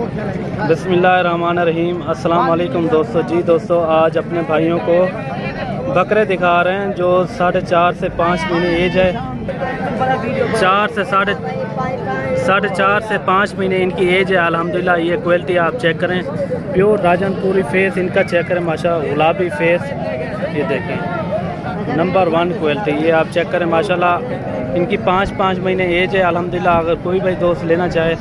बिस्मिल्लाहिर्रहमानिर्रहीम। अस्सलाम वालेकुम दोस्तों। जी दोस्तों, आज अपने भाइयों को बकरे दिखा रहे हैं जो 4.5 से 5 महीने एज है। 4 से 5 महीने इनकी एज है। अल्हम्दुलिल्लाह ये क्वालिटी आप चेक करें, प्योर राजनपुरी फेस इनका चेक करें, माशाल्लाह गुलाबी फेस, ये देखें नंबर 1 क्वालिटी। ये आप चेक करें माशाल्लाह, इनकी 5 महीने एज है। अल्हम्दुलिल्लाह अगर कोई भाई दोस्त लेना चाहे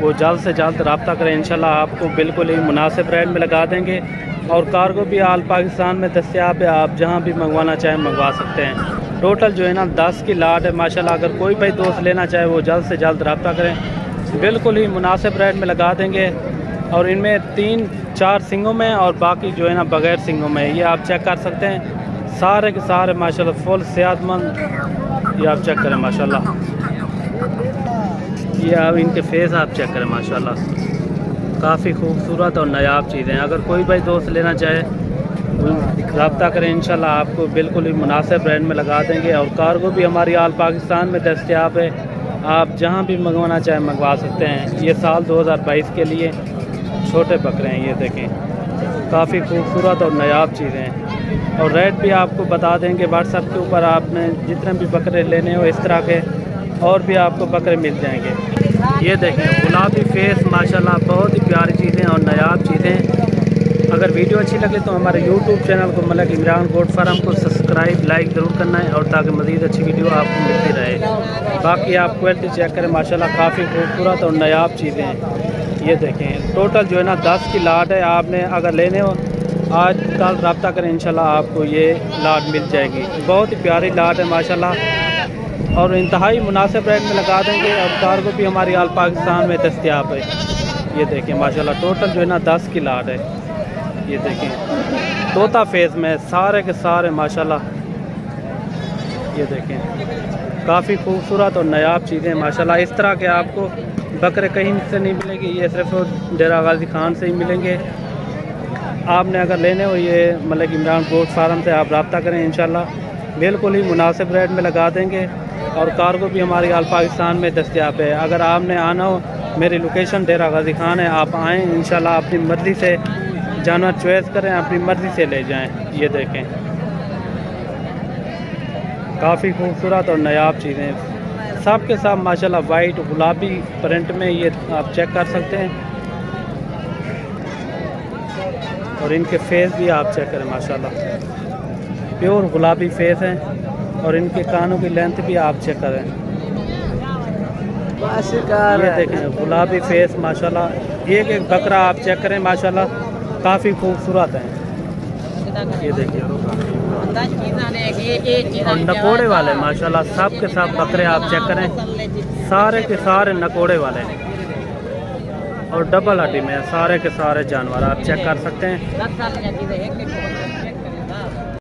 वो जल्द से जल्द रब्ता करें, इंशाल्लाह आपको बिल्कुल ही मुनासिब रेट में लगा देंगे। और कार्गो भी आल पाकिस्तान में दस्तयाब है, आप जहां भी मंगवाना चाहें मंगवा सकते हैं। टोटल जो है ना 10 की लाट है माशाल्लाह। अगर कोई भाई दोस्त लेना चाहे वो जल्द से जल्द रब्ता करें, बिल्कुल ही मुनासिब रेट में लगा देंगे। और इनमें 3-4 सिंगों में और बाकी जो है ना बगैर सिंगों में, ये आप चेक कर सकते हैं। सारे के सारे माशाल्लाह फुल सेहतमंद, ये आप चेक करें माशाल्लाह। ये आप इनके फेस आप चेक करें माशाल्लाह, काफ़ी खूबसूरत और नायाब चीज़ें हैं। अगर कोई भाई दोस्त लेना चाहे रब्ता करें, इंशाल्लाह आपको बिल्कुल ही मुनासिब रेट में लगा देंगे। और कार्गो भी हमारी आल पाकिस्तान में दस्तयाब है, आप जहां भी मंगवाना चाहें मंगवा सकते हैं। ये साल 2022 के लिए छोटे बकरे हैं, ये देखें काफ़ी खूबसूरत और नायाब चीज़ें हैं। और रेट भी आपको बता देंगे व्हाट्सएप के ऊपर, आपने जितने भी बकरे लेने हो इस तरह के और भी आपको बकरे मिल जाएंगे। ये देखें गुलाबी फेस माशाल्लाह, बहुत ही प्यारी चीज़ें और नायाब चीज़ें। अगर वीडियो अच्छी लगे तो हमारे YouTube चैनल को मलिक इमरान गोट फार्म को सब्सक्राइब लाइक ज़रूर करना है, और ताकि मज़ीद अच्छी वीडियो आपको मिलती रहे। बाकी आप क्वालिटी चेक करें माशाल्लाह, काफ़ी खूबसूरत और नायाब चीज़ें हैं। ये देखें टोटल जो है ना 10 की लाट है। आपने अगर लेने हो आज कल रब्ता करें, इंशाल्लाह आपको ये लाट मिल जाएगी। बहुत ही प्यारी लाट है माशाल्लाह, और इंतहाई मुनासिब रेट में लगा देंगे। और कार्गो भी हमारी आल पाकिस्तान में दस्तयाब है। ये देखें माशाल्लाह टोटल जो है ना 10 की लाट है। ये देखें तोता फेस में सारे के सारे माशाल्लाह, ये देखें काफ़ी खूबसूरत और नायाब चीज़ें माशाल्लाह। इस तरह के आपको बकरे कहीं से नहीं मिलेंगे, ये सिर्फ डेरा गाजी खान से ही मिलेंगे। आपने अगर लेने हो ये मलिक इमरान गोट फार्म से आप रब्ता करें, इंशाल्लाह बिल्कुल ही मुनासिब रेट में लगा देंगे। और कार्गो भी हमारी आल पाकिस्तान में दस्तयाब है। अगर आपने आना हो, मेरी लोकेशन डेरा गाजी खान है, आप आएँ इंशाल्लाह अपनी मर्ज़ी से जानवर चॉइस करें, अपनी मर्ज़ी से ले जाएं। ये देखें काफ़ी खूबसूरत और नायाब चीज़ें, सब के सब माशाल्लाह वाइट गुलाबी प्रिंट में, ये आप चेक कर सकते हैं। और इनके फेस भी आप चेक करें माशाल्लाह, प्योर गुलाबी फेस हैं। और इनके कानों की लेंथ भी आप चेक करें, ये देखें गुलाबी फेस माशाल्लाह। एक एक बकरा आप चेक करें माशाल्लाह, काफ़ी खूबसूरत हैं। ये देखिए और नकोड़े वाले माशाल्लाह, सब के सब बकरे आप चेक करें, सारे के सारे नकोड़े वाले हैं। और डबल हड्डी में सारे के सारे जानवर आप चेक कर सकते हैं।